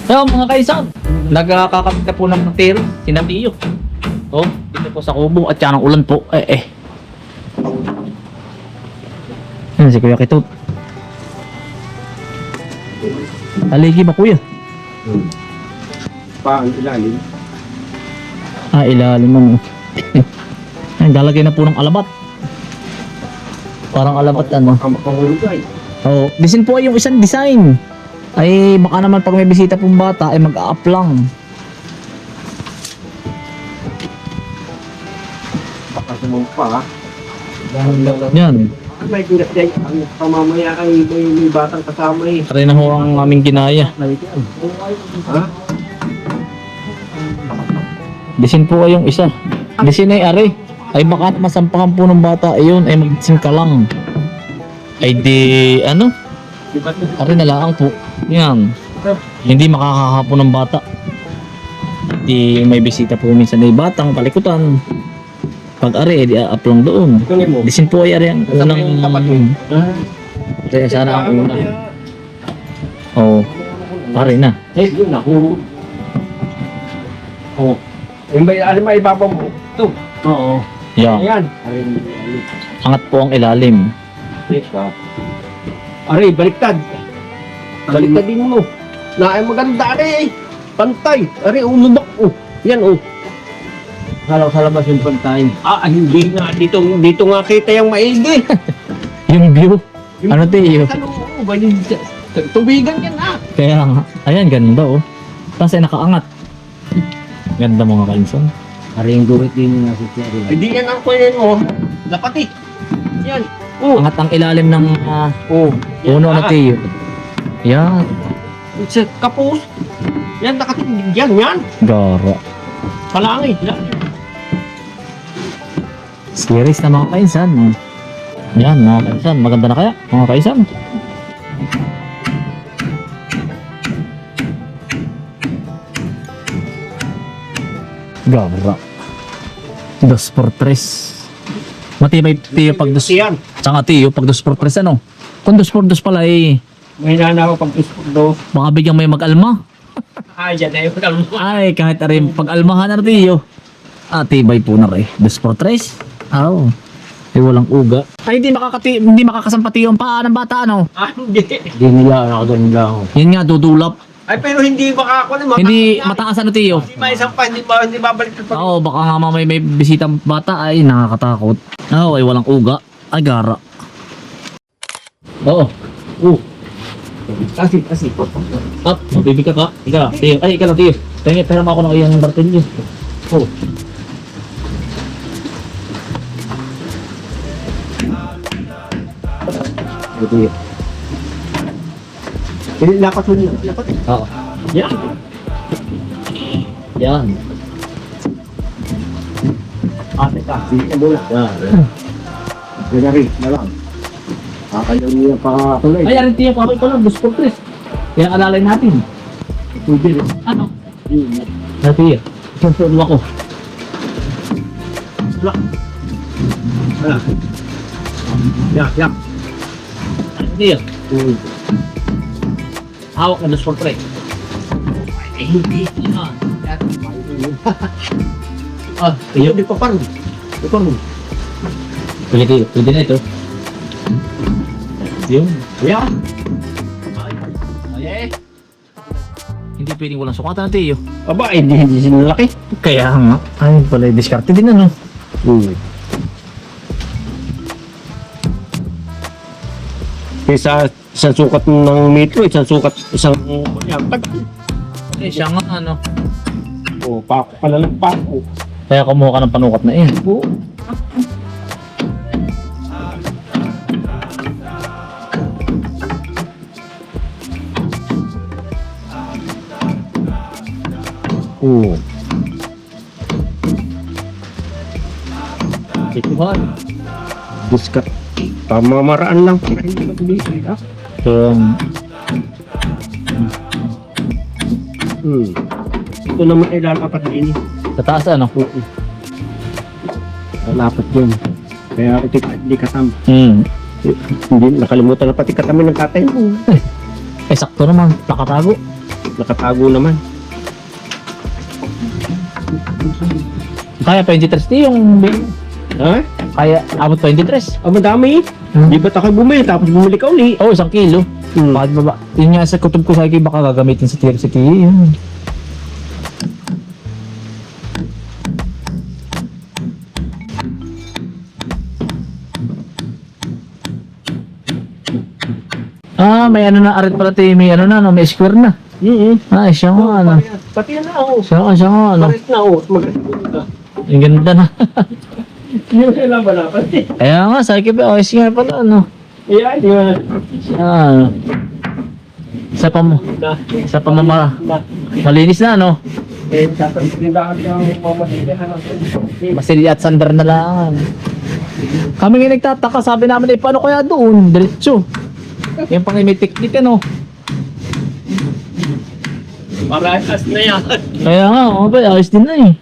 So mga kaisan, nagkakakapit na po ng matero, sinatiyo. Oh, dito po sa kubo at yan ang ulan po. Yan si Kuya Kitut. Aligi ba kuya? Paang ilalim. Ilalim mo. Ay, lalagay na po ng alabat. Parang alabat ano. Ang makahulugay. Oh, disin po ay yung isang design. Ay baka naman pag may bisita pong bata ay mag-a-up lang. Baka sumumpa ha. Yan. May gulat yan. Ang pamamaya ay may batang kasama eh. Try na ho ang aming ginaya. Ha? Disin po ay yung isa. Disin ay are. Ay baka masampahan po ng bata ayun ay magdisin ka lang. Ay di ano? Are na lang po. Yan. Hindi makakahapon ng bata. Di may bisita po minsan ay batang palikutan. Pag are di up lang doon. Disin po ay are ang unang kaya sana ang una. Oh. Are na. Eh, yun ako. Oh. Yung may alam ay ibaba mo. Ito. Oo. Yan. Ayan. Angat po ang ilalim. Aray, baliktad. Baliktad din mo. Na ay maganda aray. Pantay. Aray, lumak. Oh. Yan oh. Halaw sa labas yung pantay. Hindi nga. Dito nga kita yung maigi. Yung view. Ano tayo? Ano mo ba? Tubigan yan ah. Kaya nga. Ayan, ganda oh. Tapos ay nakaangat. Ganda mga kainsan. Aring gurit din nga si Thierry. Hindi yan ang kunin mo. Dapat eh. Yan. Oh. Angat ang ilalim ng Oh. puno na tayo. Yan. Sa kapos. Yan, nakatingin yan. Yan. Gara. Palangit. Yan. Series na mga kainsan. Yan mga kainsan. Maganda na kaya mga kainsan. Gara. 2x3. Matibay tiyo pag dos. Yan. Tsaka tiyo pag 2x3 ano. Kung 2x2 pala eh. May nanaw pag ispurdo. Baka bigyan may mag-alma. Yan na yung kalmo. Ay kahit rin pag-almahan na tiyo. Tibay po na rin. 2x3. Oh. Ay walang uga. Ay hindi makakasampati yung paa ng bata ano. Hindi. Hindi nila, nakagano'n lang. Yan nga tutulap. Ay, pero hindi makakakuha naman. Hindi mataas ano tiyo. Hindi ba isang pa, hindi babalik sa pag... Oo, baka nga mamay may bisitang bata ay nakakatakot. Oo, ay walang uga. Ay gara. Oo. Kasi. Up, mabibigat ka. Ika, tiyo. Ay, ika lang tiyo. Tingin, pera mo ako ng iyang martilyo. Oh. Ito Lapat mo niyo. Lapat. Oo. Yan. Yan. Ate ka, hindi ka mula. Ganari, na lang. Kakayaw niya pa tuloy. Ay, arin tiyo, kakay ko lang. 2x3. Yan alalay natin. Pwede rin. Ano? Tiyo. Susunod ako. Yak. Ano tiyo? Hawak na 2x3. Ay, hindi. Yan. Tiyo. Hindi pa parang. Pwede na ito. Yun. Yak. Ay. Hindi pwedeng walang sukatan natin yun. Aba, hindi sila laki. Kaya nga. Ay, pala diskarte din ano. Kaysa isang sukat ng metro, isang sukat, isang... Yan, Eh, siya nga ano. pako pala ng pako. Kaya kumuha ka ng panukat na eh. Oo. Ikuhan. Diskat. Pamamaraan lang. Hindi mabilis. So, Ito naman ay lalapat din. sa taas ano? Lalapat yun. Kaya hindi katam. Hindi Hindi nakalimutan na pati katamin ng tatay mo. Eh, sakto naman. Nakatago. Nakatago naman. Kaya 23 di yung Ha? kaya abot 23. Ah, madami. Di ba't ako bumili tapos bumili ka uli? Oh, 1 kilo. Hmm. Bakit ba? Yun nga sa kutob ko sa akin, baka gagamitin sa tier si Kiyi. Yun. Ah, may ano na, arit pala tayo, may ano na, no, may square na. Ah, siya nga, ano. Pati yan na ako. Siya nga, ano. Parit na ako. Magaling ka. Ang ganda na. Hindi mo kailangan ba naman? Kaya nga, sa akin, ayos nga pala, ano. Yeah, di ba na? Siya, ano. Isa pa mo. Isa pa mo, malinis na, ano. Eh, tindahan ka ang mamadili. Masili at sandar na lang. Kami nga nagtataka, sabi namin, eh, paano kaya doon? Diretso. Yung pang may technique, ano. Parehas na yan. Kaya nga, ayos din na eh.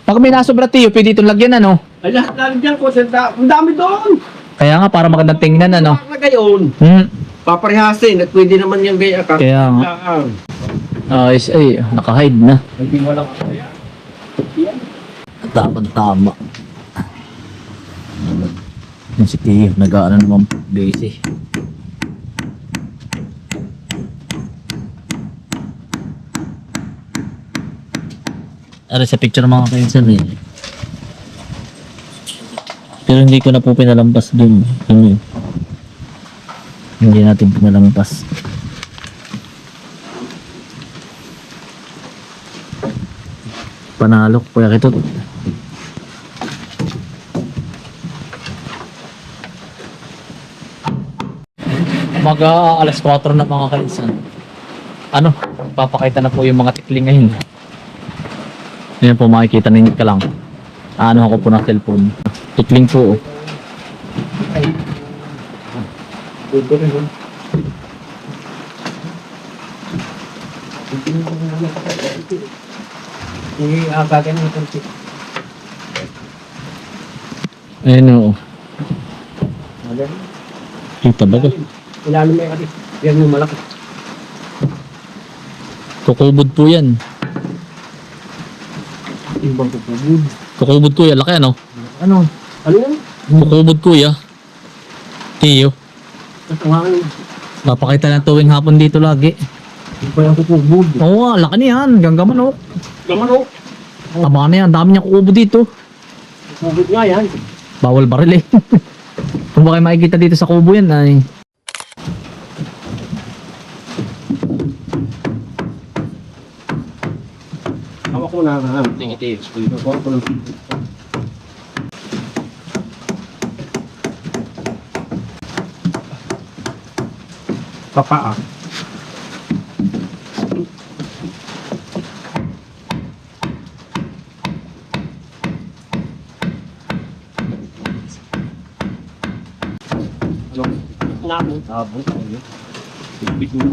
Pag may nasobra tiyo, pwede itong lagyan, ano. Ay, lahat na dyan ko. Ang dami doon. Kaya nga, para magandang tingnan, ano. Para gayon. Paparehasin. At pwede naman yung gaya ka. Kaya nga. Ayos, ay, nakahide na. Hindi walang kaya. Tama. Yung si Tiyo, nag-aano naman busy. Ara sa picture mga kainsan eh. Pero hindi ko na po pinalampas dun. Ano yun? Hindi natin pinalampas. Panalo ko kaya kito. Alas 4 na mga kainsan. Ano? Papakita na po yung mga tikling ngayon. Yan po makikita ninyo ka lang. Ano ako po ng cellphone. Tikling po. Ayun o. Kita ba ka? Ilalim mo yung ati. Yan yung malaki. Kukubod po yan. Ibang kukubod. Kukubod kuya. Laki ano? Ano? Ano yan? Kukubod kuya. Tiyo. Katangahan. Papakita lang tuwing hapon dito lagi. Hindi pa yung kukubod. Oo nga, laki niyan. Ganggaman o. Gaman o. Taba na yan. Dami niya kukubod dito. Kukubod nga yan. Bawal baril eh. Kung ba kayo makikita dito sa kubo yan ay. Hawak ko na nga. Tingiti. Hawak ko ng Papa. Ano? Abot. Bit mo.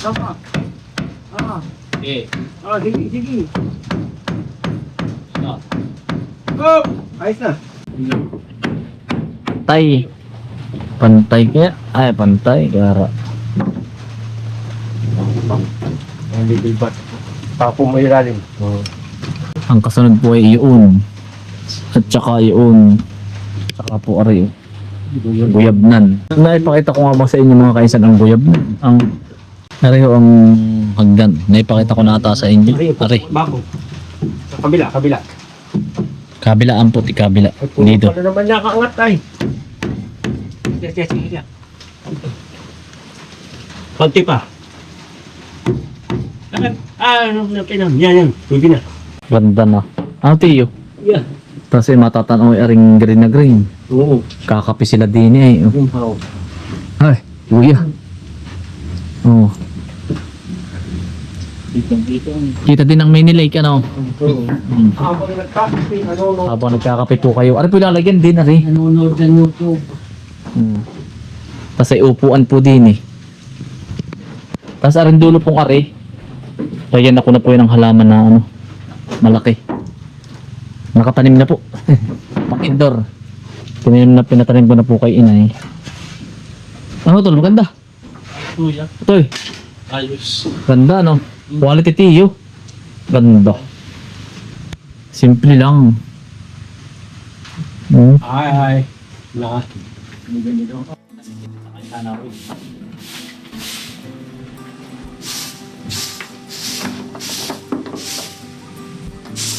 Apa? Eh. Sige. Oh! Ayos na. Tay. Pantay kaya? Ay, pantay. Gara. Ang libilbat. Papo mo ilalim. Ang kasunod po ay iyon. At saka iyon. Saka po ari. Guyabnan. Naipakita ko nga ba sa inyo mga kaisan ang guyabnan? Ang ari ang hagdan. Naipakita ko na ata sa inyo. Ari. Bako. Sa kabila. Kabilaan po, kabila. Dito. Ano naman nakaangat ay? Sige. Pagti pa. Ano na pinam? Yan. Pwede na. Ganda na. Ano tiyo? Yeah. Tapos matatanaw ay aring green na green. Oo. Kakapi sila din eh. Ay, kuya. Oh. Kita din ang mini lake ano. Habang nagkakapi, Habang nagkakape po kayo. Ano po lalagyan din ari? nanonood ng YouTube. Tapos ay upuan po din eh. Tapos aring dulo pong ari. Lagyan ako na po yun ng halaman na ano. Malaki. Nakatanim na po. Pang indoor. Pinatanim ko na po kay inay. Ano tol? Maganda. Kuya. Ito Ayos. ganda no? Quality tiyo. Ganda. Simple lang. Ay. Na.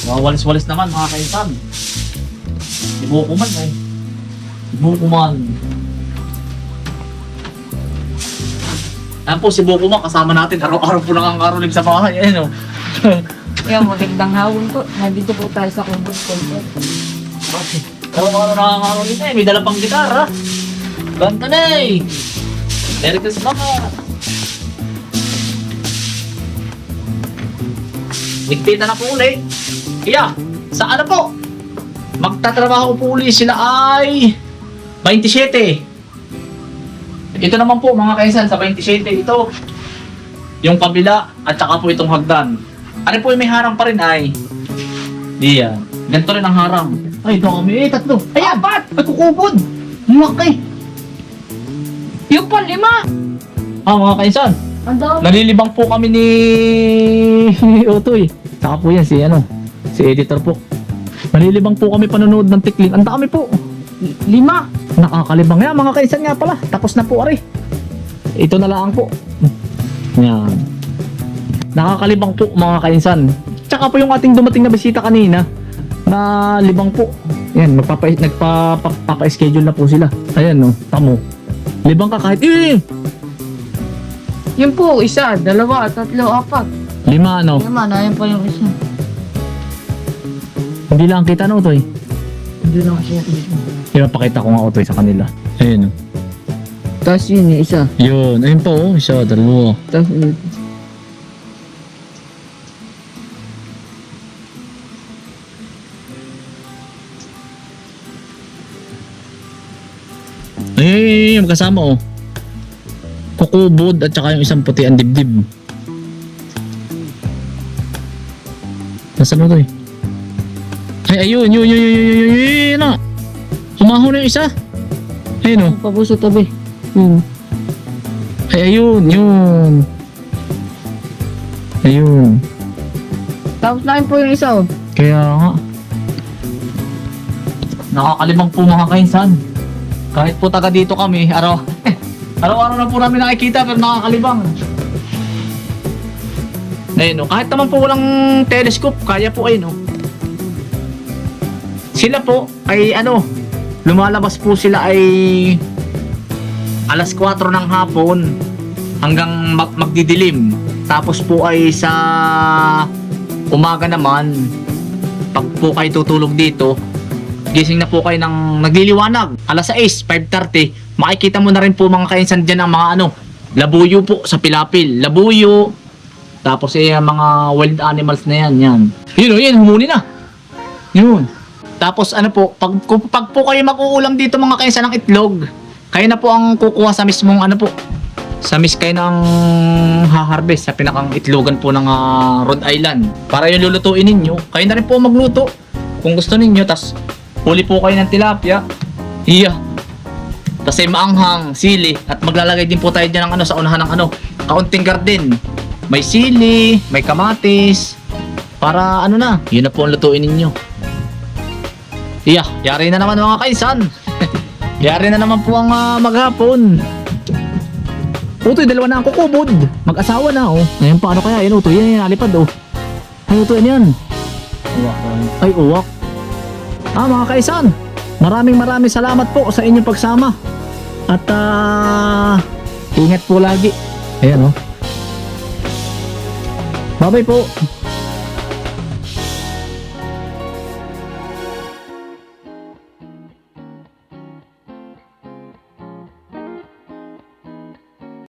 Walis-walis naman mga kaisan. Ibukuman eh. Ibukuman. Yan po si Bukuman kasama natin. Araw-araw po nangangaroling sa bahay. Ayan o. Yung magandang hawon po. Nandito po tayo sa Kumbos po. Araw-araw nangangaroling eh. May dala pang gitara. Ganda na eh. Merry Christmas. Nagpita na po ulit. Iya, sa ano po? Magtatrabaho po ulit sila ay 27. Ito naman po mga kaisan sa 27 ito. Yung kabila at saka po itong hagdan. Ano po yung may harang pa rin ay? Diyan. Ganito rin ang harang. Ay, dami eh. Tatlo. Ayan! Apat! Ay, kukubod! Laki! Yung po, 5. Mga kaisan. Ang dami. Nalilibang po kami ni Otoy. Saka po yan si si editor po. Nalilibang po kami panonood ng tikling. Ang dami po. 5. Nakakalibang nga mga kaisan nga pala. Tapos na po ari. Ito na lang po. Yan. Nakakalibang po mga kaisan. Tsaka po yung ating dumating na bisita kanina na libang po. Yan, nagpapa-schedule na po sila. Ayan no, tamo. Libang ka kahit Yun po, 1, 2, 3, 4. 5 ano. Naman, ayun po yung isa. Hindi lang kita no Otoy. Hindi lang siya. Ipapakita ko nga Otoy sa kanila. Ayun no. Tapos yun, yung isa. Yun, ayun po oh. Isa, dalawa. Tapos Ay, magkasama oh. Kukubod at saka yung isang puti ang dibdib. Nasaan mo to eh? Ay, ayun, yun na. Humahon na yung isa. Ayun oh. pabuso tabi. Ay, ayun. Ayun. Tapos na yun po yung isa, oh. Kaya nga. Nakakalimang po mga kainsan. Kahit po taga dito kami, araw-araw na po namin nakikita pero nakakalibang. Ayun no, kahit naman po walang telescope, kaya po ayun no. Sila po ay lumalabas po sila ay alas 4 ng hapon hanggang magdidilim. Tapos po ay sa umaga naman, pag po kayo tutulog dito, gising na po kayo ng nagliliwanag. Alas 6, 5:30, makikita mo na rin po mga kainsan dyan ang mga labuyo po sa pilapil. Labuyo. Tapos mga wild animals na yan. Yun, humuni na. Yun. Tapos pag po kayo mag-uulam dito mga kainsan ng itlog, kayo na po ang kukuha sa mismong sa kayo ng ha-harvest sa pinakang itlogan po ng Rhode Island. Para yung lulutuin ninyo, kayo na rin po magluto. Kung gusto ninyo, tas huli po kayo ng tilapia. Iya. Tapos ay maanghang, sili. At maglalagay din po tayo dyan ng sa unahan ng kaunting garden. May sili, may kamatis. Para yun na po ang lutuin ninyo. Iya, yari na naman mga kaisan. Yari na naman po ang maghapon. Utoy, 2 na ang kukubod. Mag-asawa na oh. Ngayon paano kaya? Yan Utoy, yan nalipad oh. Ay Utoy, yan. Ay uwak. Mga kaisan, maraming salamat po sa inyong pagsama. At ingat po lagi. Ayan oh. Bye-bye po.